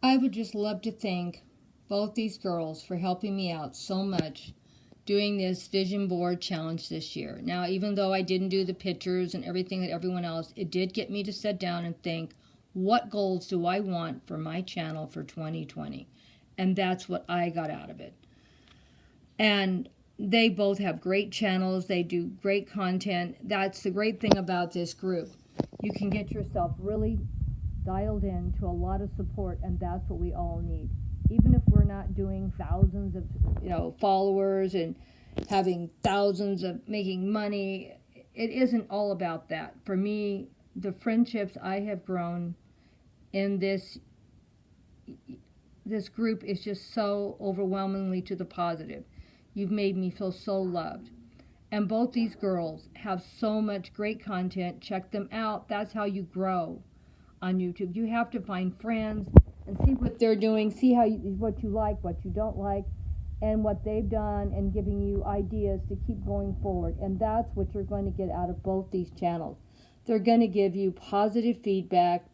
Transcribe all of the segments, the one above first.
I would just love to thank both these girls for helping me out so much doing this vision board challenge this year. Now, even though I didn't do the pictures and everything that everyone else, it did get me to sit down and think, what goals do I want for my channel for 2020? And that's what I got out of it. And they both have great channels. They do great content. That's the great thing about this group. You can get yourself really dialed in to a lot of support, and that's what we all need. Even if we're not doing thousands of followers and having thousands of making money, it isn't all about that. For me, the friendships I have grown in this group is just so overwhelmingly to the positive. You've made me feel so loved. And both these girls have so much great content. Check them out. That's how you grow on YouTube. You have to find friends and see what they're doing, see what you like, what you don't like, and what they've done, and giving you ideas to keep going forward. And that's what you're going to get out of both these channels. They're going to give you positive feedback.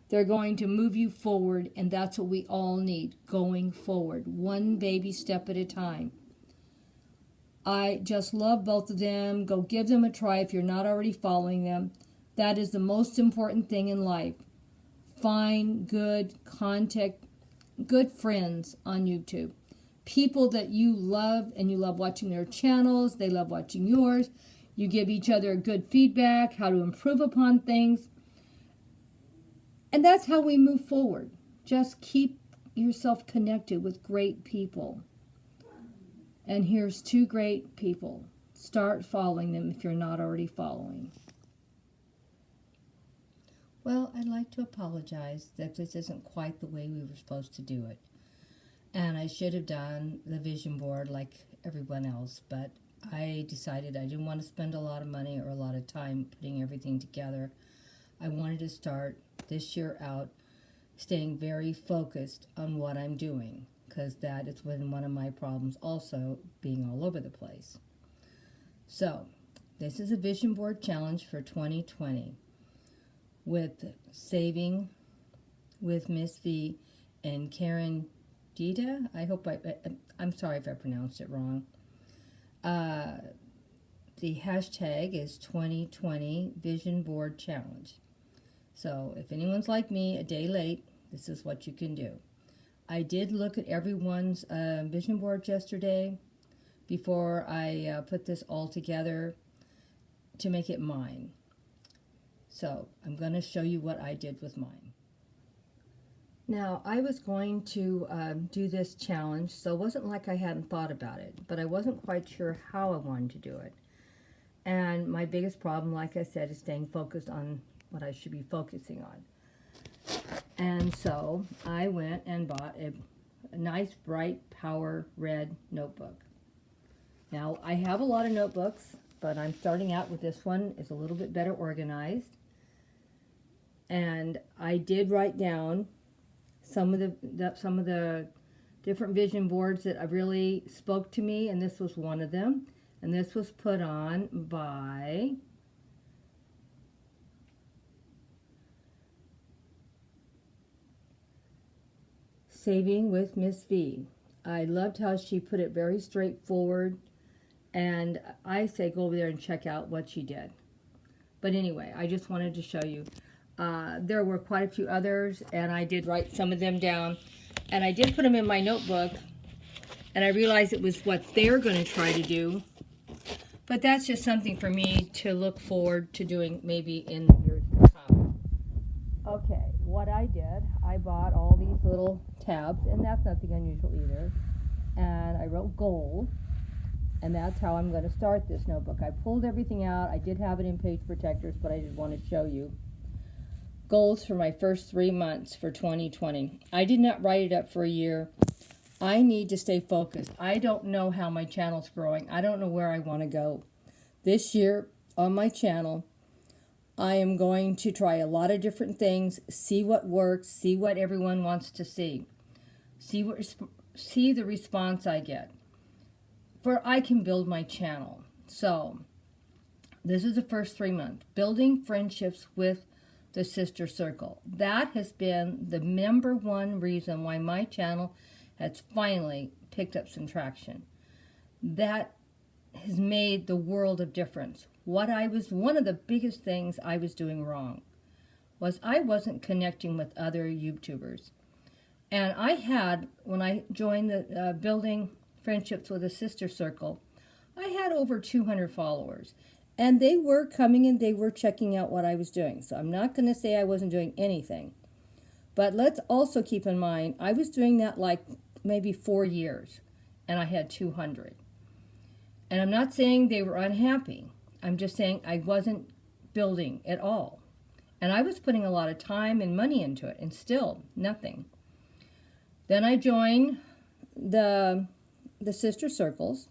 They're going to move you forward, and that's what we all need, going forward, one baby step at a time. I just love both of them. Go give them a try if you're not already following them. That is the most important thing in life. Find good contact, good friends on YouTube. People that you love, and you love watching their channels. They love watching yours. You give each other good feedback, how to improve upon things. And that's how we move forward. Just keep yourself connected with great people. And here's two great people. Start following them if you're not already following. Well, I'd like to apologize that this isn't quite the way we were supposed to do it. And I should have done the vision board like everyone else, but I decided I didn't want to spend a lot of money or a lot of time putting everything together. I wanted to start this year out staying very focused on what I'm doing, because that is one of my problems also, being all over the place. So, this is a vision board challenge for 2020 with Saving with Miss V and Karen Dita. I'm sorry if I pronounced it wrong. The hashtag is 2020 Vision Board Challenge. So if anyone's like me, a day late, this is what you can do. I did look at everyone's vision boards yesterday before I put this all together to make it mine. So I'm going to show you what I did with mine. Now, I was going to do this challenge, so it wasn't like I hadn't thought about it, but I wasn't quite sure how I wanted to do it. And my biggest problem, like I said, is staying focused on what I should be focusing on. And so I went and bought a nice, bright, power red notebook. Now, I have a lot of notebooks, but I'm starting out with this one. It's a little bit better organized. And I did write down some of the different vision boards that really spoke to me, and this was one of them. And this was put on by Saving with Miss V. I loved how she put it very straightforward, and I say go over there and check out what she did. But anyway, I just wanted to show you. There were quite a few others, and I did write some of them down, and I did put them in my notebook, and I realized it was what they're going to try to do. But that's just something for me to look forward to doing maybe in the years to come. Okay, what I did, I bought all these little tabs, and that's nothing unusual either. And I wrote goals, and that's how I'm going to start this notebook. I pulled everything out. I did have it in page protectors, but I did want to show you. Goals for my first 3 months for 2020. I did not write it up for a year. I need to stay focused. I don't know how my channel's growing. I don't know where I want to go. This year on my channel, I am going to try a lot of different things, see what works, see what everyone wants to see. See the response I get. For I can build my channel. So, this is the first 3 months. Building friendships with the Sister Circle. That has been the number one reason why my channel has finally picked up some traction. That has made the world of difference. One of the biggest things I was doing wrong was I wasn't connecting with other YouTubers. And I had, when I joined the Building Friendships with a Sister Circle, I had over 200 followers. And they were coming and they were checking out what I was doing. So I'm not going to say I wasn't doing anything. But let's also keep in mind, I was doing that like maybe 4 years, and I had 200. And I'm not saying they were unhappy. I'm just saying I wasn't building at all. And I was putting a lot of time and money into it, and still nothing. Then I joined the Sister Circles,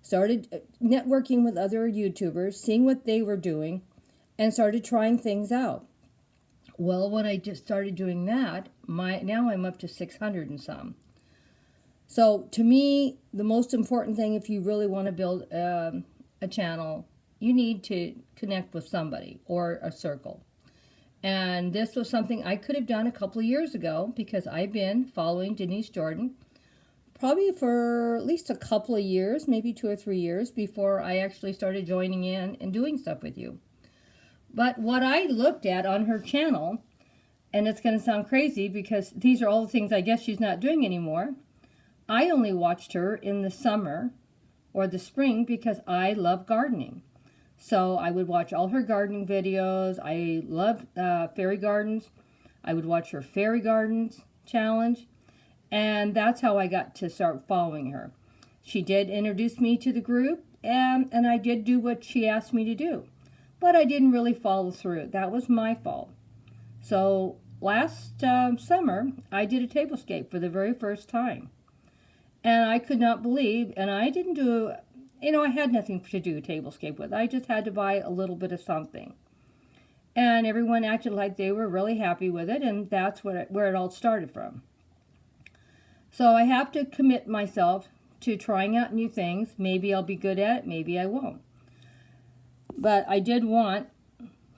started networking with other YouTubers, seeing what they were doing, and started trying things out. Well, when I just started doing that, now I'm up to 600 and some. So to me, the most important thing, if you really want to build a channel, you need to connect with somebody or a circle. And this was something I could have done a couple of years ago, because I've been following Denise Jordan probably for at least a couple of years, maybe 2 or 3 years, before I actually started joining in and doing stuff with you. But what I looked at on her channel, and it's going to sound crazy because these are all the things I guess she's not doing anymore. I only watched her in the summer or the spring because I love gardening. So I would watch all her gardening videos. I love fairy gardens. I would watch her fairy gardens challenge. And that's how I got to start following her. She did introduce me to the group, and I did do what she asked me to do. But I didn't really follow through. That was my fault. So last summer, I did a tablescape for the very first time. And I could not believe, and I didn't do, I had nothing to do a tablescape with. I just had to buy a little bit of something. And everyone acted like they were really happy with it, and that's where it all started from. So I have to commit myself to trying out new things. Maybe I'll be good at it, maybe I won't. But I did want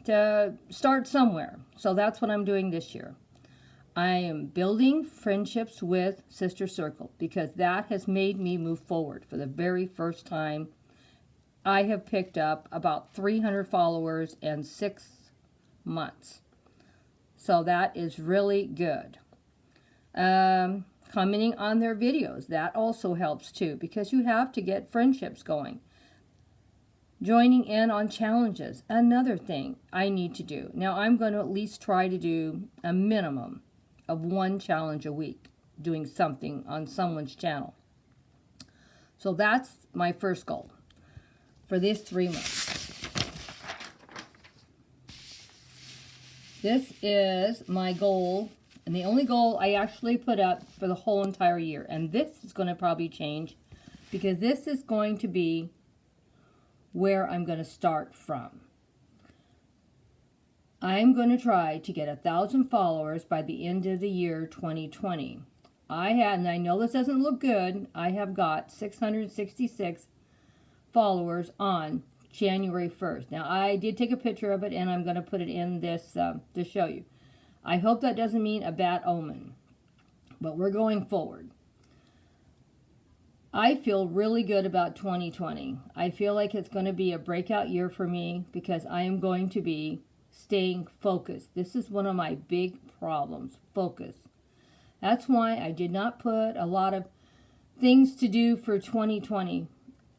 to start somewhere. So that's what I'm doing this year. I am building friendships with Sister Circle because that has made me move forward. For the very first time, I have picked up about 300 followers in 6 months. So that is really good. Commenting on their videos, that also helps too, because you have to get friendships going. Joining in on challenges, another thing I need to do. Now I'm going to at least try to do a minimum of 1 challenge a week, doing something on someone's channel. So that's my first goal for this 3 months. This is my goal, and the only goal I actually put up for the whole entire year. And this is going to probably change, because this is going to be where I'm going to start from. I'm going to try to get 1,000 followers by the end of the year 2020. And I know this doesn't look good, I have got 666 followers on January 1st. Now, I did take a picture of it, and I'm going to put it in this to show you. I hope that doesn't mean a bad omen, but we're going forward. I feel really good about 2020. I feel like it's going to be a breakout year for me because I am going to be staying focused. This is one of my big problems, focus. That's why I did not put a lot of things to do for 2020.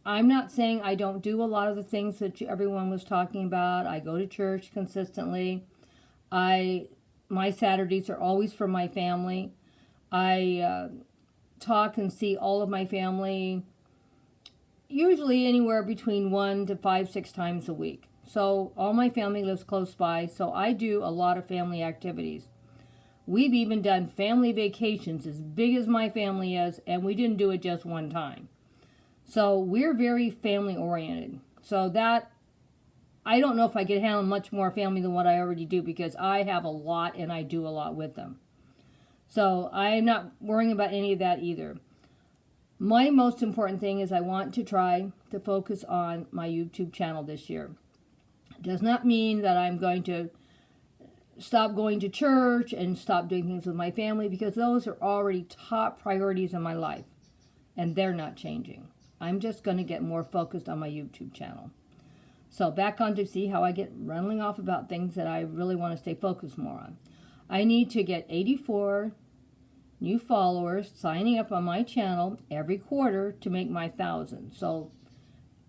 I'm not saying I don't do a lot of the things that everyone was talking about. I go to church consistently. My Saturdays are always for my family. I talk and see all of my family usually anywhere between 1 to 5, 6 times a week. So all my family lives close by, so I do a lot of family activities. We've even done family vacations as big as my family is, and we didn't do it just one time. So we're very family oriented. So that, I don't know if I could handle much more family than what I already do, because I have a lot and I do a lot with them. So I'm not worrying about any of that either. My most important thing is I want to try to focus on my YouTube channel this year. It does not mean that I'm going to stop going to church and stop doing things with my family, because those are already top priorities in my life and they're not changing. I'm just going to get more focused on my YouTube channel. So back on to see how I get running off about things that I really want to stay focused more on. I need to get 84 new followers signing up on my channel every quarter to make my 1,000. So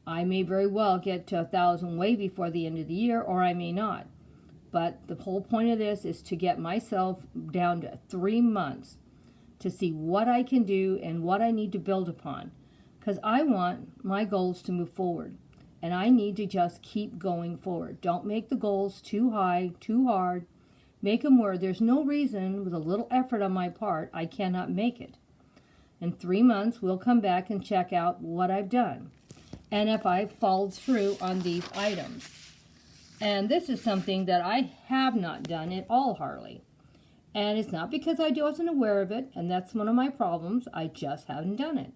I may very well get to 1,000 way before the end of the year, or I may not. But the whole point of this is to get myself down to 3 months to see what I can do and what I need to build upon. Because I want my goals to move forward. And I need to just keep going forward. Don't make the goals too high, too hard. Make them where there's no reason, with a little effort on my part, I cannot make it. In 3 months, we'll come back and check out what I've done. And if I've followed through on these items. And this is something that I have not done at all, hardly. And it's not because I wasn't aware of it, and that's one of my problems. I just haven't done it.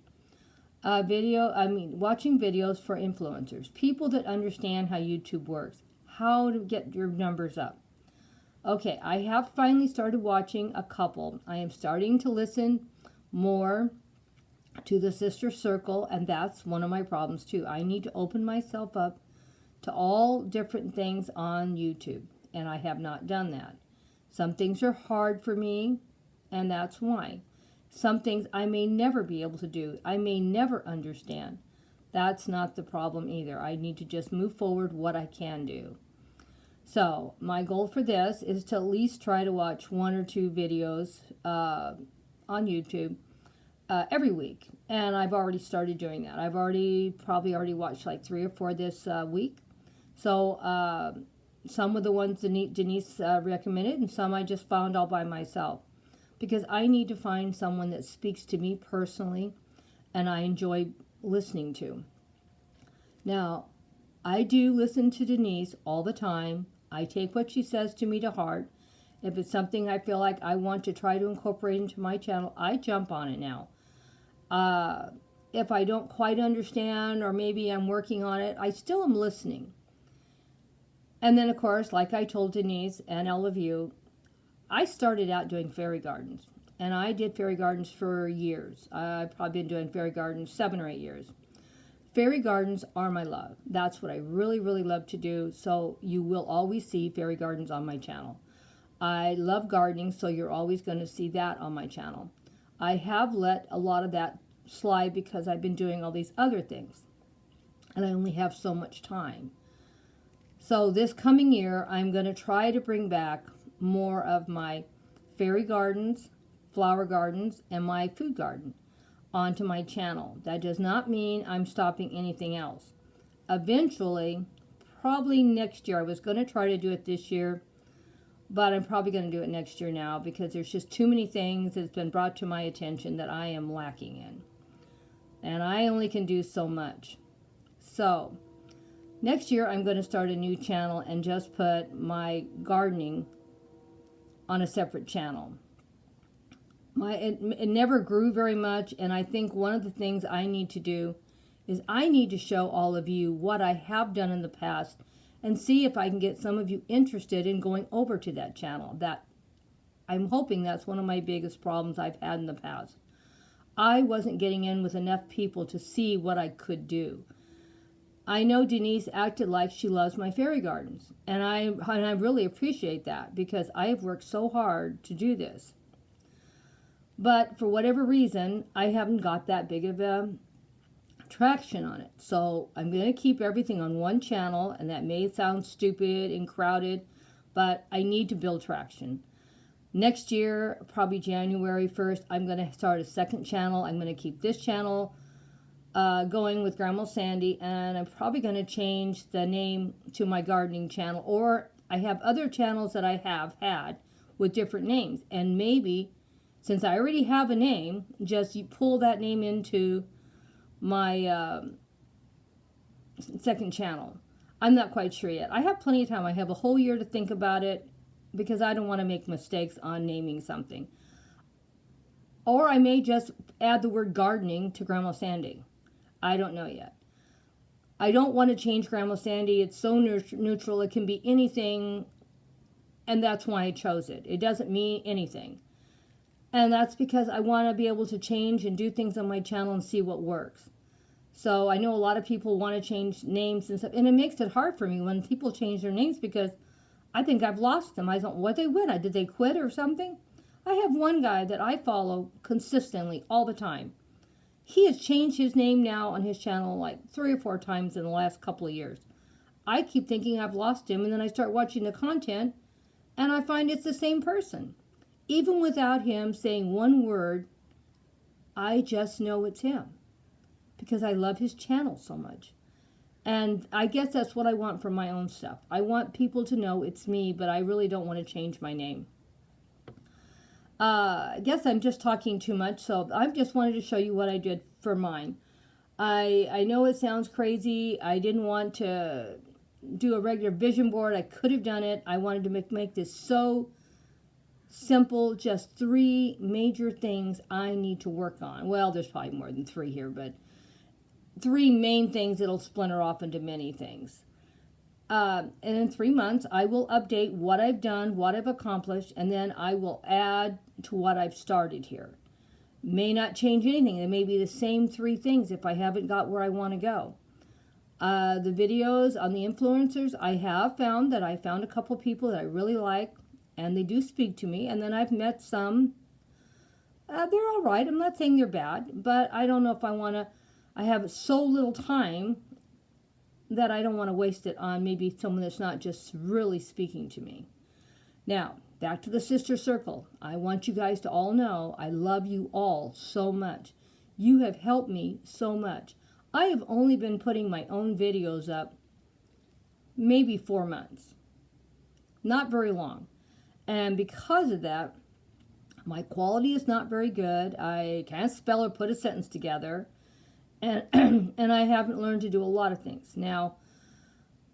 Watching videos for influencers, people that understand how YouTube works, how to get your numbers up. Okay, I have finally started watching a couple. I am starting to listen more to the Sister Circle, and that's one of my problems too. I need to open myself up to all different things on YouTube, and I have not done that. Some things are hard for me, and that's why. Some things I may never be able to do. I may never understand. That's not the problem either. I need to just move forward what I can do. So my goal for this is to at least try to watch 1 or 2 videos on YouTube every week. And I've already started doing that. I've probably already watched like 3 or 4 this week. So some of the ones Denise recommended, and some I just found all by myself. Because I need to find someone that speaks to me personally and I enjoy listening to. Now, I do listen to Denise all the time. I take what she says to me to heart. If it's something I feel like I want to try to incorporate into my channel, I jump on it now. If I don't quite understand, or maybe I'm working on it, I still am listening. And then, of course, like I told Denise and all of you, I started out doing fairy gardens. And I did fairy gardens for years. I've probably been doing fairy gardens 7 or 8 years. Fairy gardens are my love. That's what I really, really love to do. So you will always see fairy gardens on my channel. I love gardening, so you're always going to see that on my channel. I have let a lot of that slide because I've been doing all these other things. And I only have so much time. So this coming year, I'm going to try to bring back more of my fairy gardens, flower gardens, and my food garden onto my channel. That does not mean I'm stopping anything else. Eventually, probably next year, I was going to try to do it this year, but I'm probably going to do it next year now because there's just too many things that's been brought to my attention that I am lacking in. And I only can do so much. So, next year I'm going to start a new channel and just put my gardening on a separate channel. It never grew very much, and I think one of the things I need to do is I need to show all of you what I have done in the past and see if I can get some of you interested in going over to that channel. That I'm hoping that's one of my biggest problems I've had in the past. I wasn't getting in with enough people to see what I could do. I know Denise acted like she loves my fairy gardens, and I really appreciate that because I have worked so hard to do this. But for whatever reason, I haven't got that big of a traction on it. So I'm going to keep everything on one channel, and that may sound stupid and crowded, but I need to build traction. Next year, probably January 1st, I'm going to start a second channel. I'm going to keep this channel going with Grandma Sandy, and I'm probably going to change the name to my gardening channel, or I have other channels that I have had with different names, and maybe since I already have a name, just you pull that name into my second channel. I'm not quite sure yet. I have plenty of time. I have a whole year to think about it because I don't want to make mistakes on naming something. Or I may just add the word gardening to Grandma Sandy. I don't know yet. I don't want to change Grandma Sandy. It's so neutral. It can be anything, And that's why I chose it. It doesn't mean anything. And that's because I want to be able to change and do things on my channel and see what works. So I know a lot of people want to change names and stuff, and it makes it hard for me when people change their names because I think I've lost them. I don't, what they win? Did they quit or something? I have one guy that I follow consistently all the time. He has changed his name now on his channel like 3 or 4 times in the last couple of years. I keep thinking I've lost him, and then I start watching the content, and I find it's the same person. Even without him saying one word, I just know it's him because I love his channel so much. And I guess that's what I want for my own stuff. I want people to know it's me, but I really don't want to change my name. I guess I'm just talking too much, so I just wanted to show you what I did for mine. I know it sounds crazy. I didn't want to do a regular vision board. I could have done it. I wanted to make this so simple, just 3 major things I need to work on. Well, there's probably more than 3 here, but 3 main things that'll splinter off into many things. And in 3 months, I will update what I've done, what I've accomplished, and then I will add to what I've started here. May not change anything. It may be the same 3 things if I haven't got where I want to go. The videos on the influencers, I have found that I found a couple people that I really like, and they do speak to me. And then I've met some, they're all right. I'm not saying they're bad, but I don't know if I want to, I have so little time that I don't want to waste it on maybe someone that's not just really speaking to me. Now, back to the sister circle. I want you guys to all know I love you all so much. You have helped me so much. I have only been putting my own videos up maybe 4 months. Not very long. And because of that, my quality is not very good. I can't spell or put a sentence together. And, and I haven't learned to do a lot of things. Now,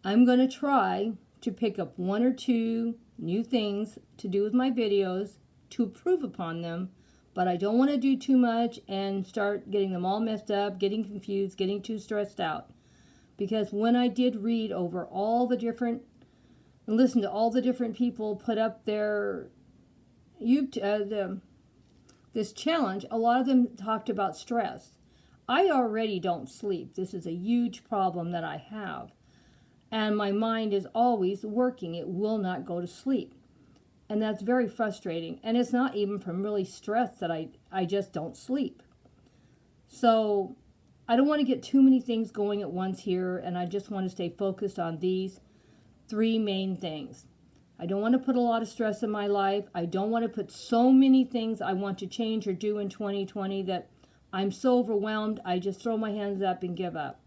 I'm going to try to pick up 1 or 2 new things to do with my videos to improve upon them, but I don't want to do too much and start getting them all messed up, getting confused, getting too stressed out. Because when I did read over all the different, and listen to all the different people put up their this challenge, a lot of them talked about stress. I already don't sleep. This is a huge problem that I have. And my mind is always working. It will not go to sleep. And that's very frustrating. And it's not even from really stress that I just don't sleep. So I don't want to get too many things going at once here. And I just want to stay focused on these 3 main things. I don't want to put a lot of stress in my life. I don't want to put so many things I want to change or do in 2020 that I'm so overwhelmed, I just throw my hands up and give up.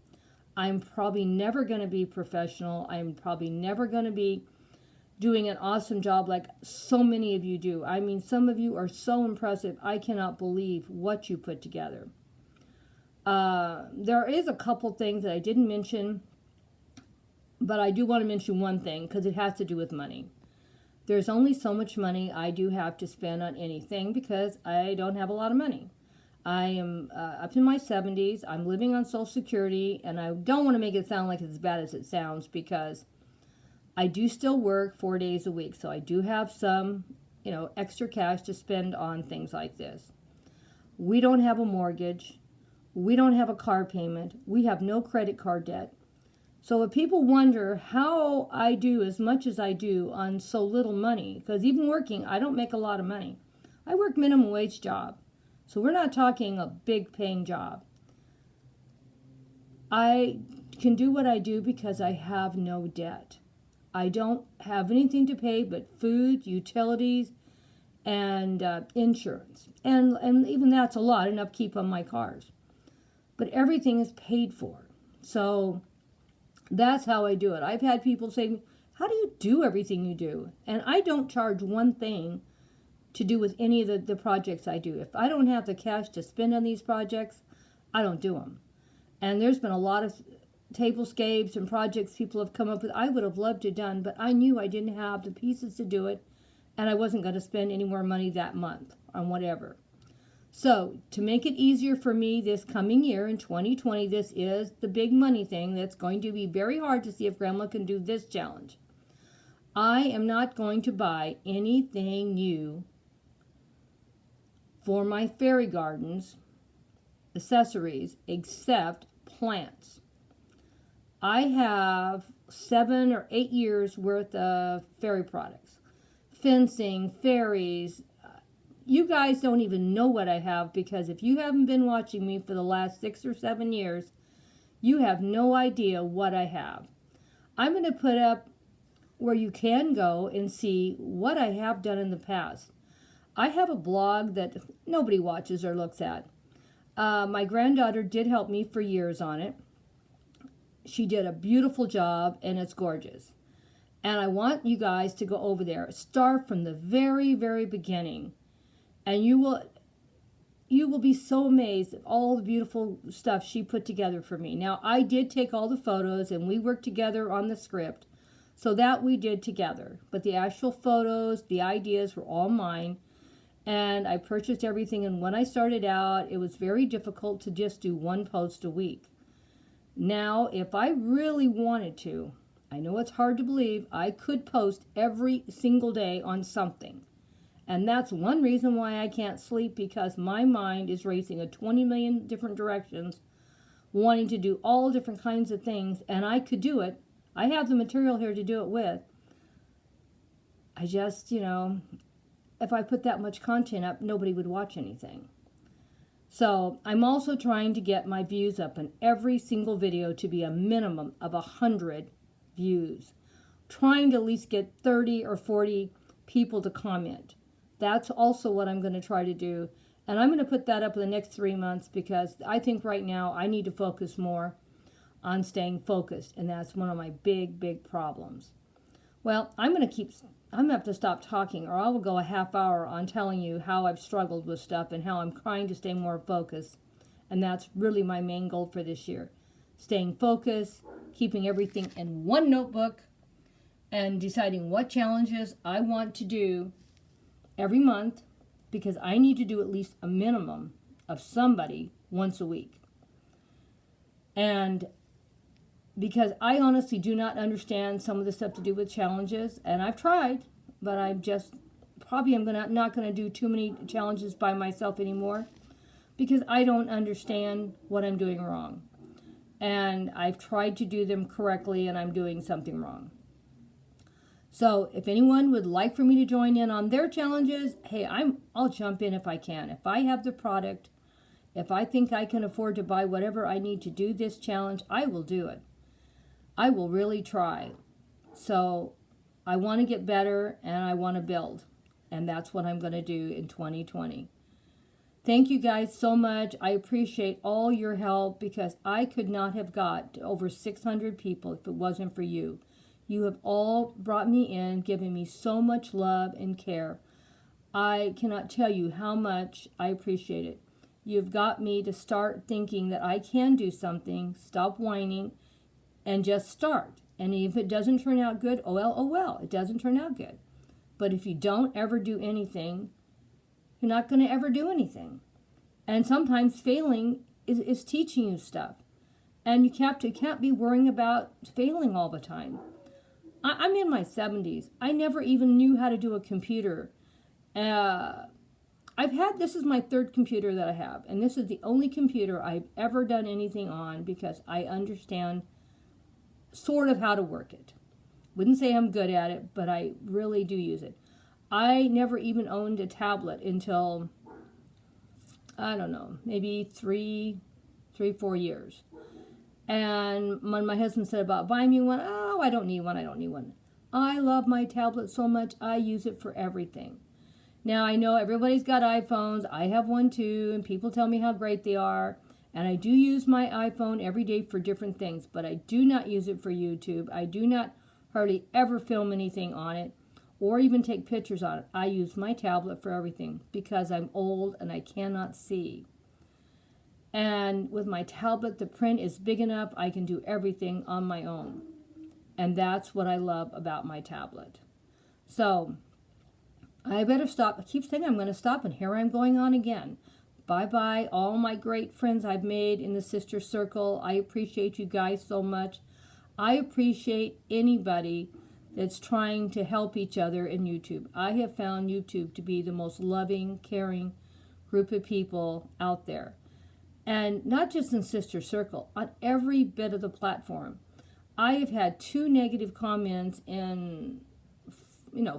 I'm probably never going to be professional. I'm probably never going to be doing an awesome job like so many of you do. I mean, some of you are so impressive. I cannot believe what you put together. There is a couple things that I didn't mention, but I do want to mention one thing because it has to do with money. There's only so much money I do have to spend on anything because I don't have a lot of money. I am up in my 70s. I'm living on Social Security, and I don't want to make it sound like it's as bad as it sounds because I do still work 4 days a week. So I do have some, extra cash to spend on things like this. We don't have a mortgage. We don't have a car payment. We have no credit card debt. So if people wonder how I do as much as I do on so little money, because even working, I don't make a lot of money. I work minimum wage job. So we're not talking a big paying job. I can do what I do because I have no debt. I don't have anything to pay but food, utilities, and insurance. And even that's a lot, and upkeep on my cars. But everything is paid for. So that's how I do it. I've had people say to me, how do you do everything you do? And I don't charge one thing to do with any of the projects I do. If I don't have the cash to spend on these projects, I don't do them. And there's been a lot of tablescapes and projects people have come up with I would have loved to have done, but I knew I didn't have the pieces to do it, and I wasn't going to spend any more money that month on whatever. So to make it easier for me this coming year in 2020, this is the big money thing that's going to be very hard to see if Grandma can do this challenge. I am not going to buy anything new for my fairy gardens accessories except plants. I have 7 or 8 years worth of fairy products, fencing, fairies. You guys don't even know what I have, because if you haven't been watching me for the last 6 or 7 years, you have no idea what I have. I'm going to put up where you can go and see what I have done in the past. I have a blog that nobody watches or looks at. My granddaughter did help me for years on it. She did a beautiful job, and it's gorgeous. And I want you guys to go over there. Start from the very, very beginning. And you will be so amazed at all the beautiful stuff she put together for me. Now, I did take all the photos, and we worked together on the script. So that we did together. But the actual photos, the ideas were all mine. And I purchased everything. And when I started out, it was very difficult to just do one post a week. Now, if I really wanted to, I know it's hard to believe, I could post every single day on something. And that's one reason why I can't sleep, because my mind is racing at 20 million different directions, wanting to do all different kinds of things, and I could do it. I have the material here to do it with. I just, if I put that much content up, nobody would watch anything. So I'm also trying to get my views up in every single video to be a minimum of 100 views. Trying to at least get 30 or 40 people to comment. That's also what I'm going to try to do. And I'm going to put that up in the next 3 months, because I think right now I need to focus more on staying focused. And that's one of my big, big problems. Well, I'm going to have to stop talking, or I will go a half hour on telling you how I've struggled with stuff and how I'm trying to stay more focused. And that's really my main goal for this year. Staying focused, keeping everything in one notebook, and deciding what challenges I want to do every month, because I need to do at least a minimum of somebody once a week. And because I honestly do not understand some of the stuff to do with challenges, and I've tried, but I'm just probably not going to do too many challenges by myself anymore, because I don't understand what I'm doing wrong. And I've tried to do them correctly, and I'm doing something wrong. So if anyone would like for me to join in on their challenges, hey, I'll jump in if I can. If I have the product, if I think I can afford to buy whatever I need to do this challenge, I will do it. I will really try. So I want to get better, and I want to build. And that's what I'm going to do in 2020. Thank you guys so much. I appreciate all your help, because I could not have got to over 600 people if it wasn't for you. You have all brought me in, given me so much love and care. I cannot tell you how much I appreciate it. You've got me to start thinking that I can do something, stop whining, and just start. And if it doesn't turn out good, oh well, it doesn't turn out good. But if you don't ever do anything, you're not going to ever do anything. And sometimes failing is teaching you stuff. And you can't be worrying about failing all the time. I'm in my 70s. I never even knew how to do a computer. This is my third computer that I have. And this is the only computer I've ever done anything on, because I understand sort of how to work it. Wouldn't say I'm good at it, but I really do use it. I never even owned a tablet until, I don't know, maybe 4 years. And when my husband said about buying me one, oh, I don't need one. I love my tablet so much, I use it for everything. Now, I know everybody's got iPhones. I have one too, and people tell me how great they are. And I do use my iPhone every day for different things, but I do not use it for YouTube. I do not hardly ever film anything on it, or even take pictures on it. I use my tablet for everything, because I'm old and I cannot see. And with my tablet, the print is big enough, I can do everything on my own. And that's what I love about my tablet. So, I better stop. I keep saying I'm going to stop, and here I'm going on again. Bye-bye, all my great friends I've made in the Sister Circle. I appreciate you guys so much. I appreciate anybody that's trying to help each other in YouTube. I have found YouTube to be the most loving, caring group of people out there. And not just in Sister Circle, on every bit of the platform. I have had 2 negative comments in,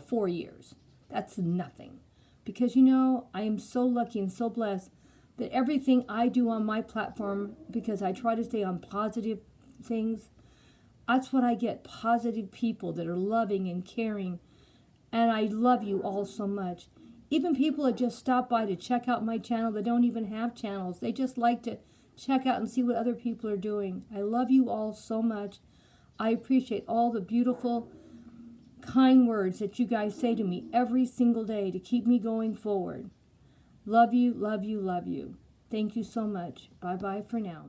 4 years. That's nothing. Because, I am so lucky and so blessed that everything I do on my platform, because I try to stay on positive things, that's what I get. Positive people that are loving and caring. And I love you all so much. Even people that just stop by to check out my channel that don't even have channels. They just like to check out and see what other people are doing. I love you all so much. I appreciate all the beautiful, kind words that you guys say to me every single day to keep me going forward. Love you, love you, love you. Thank you so much. Bye-bye for now.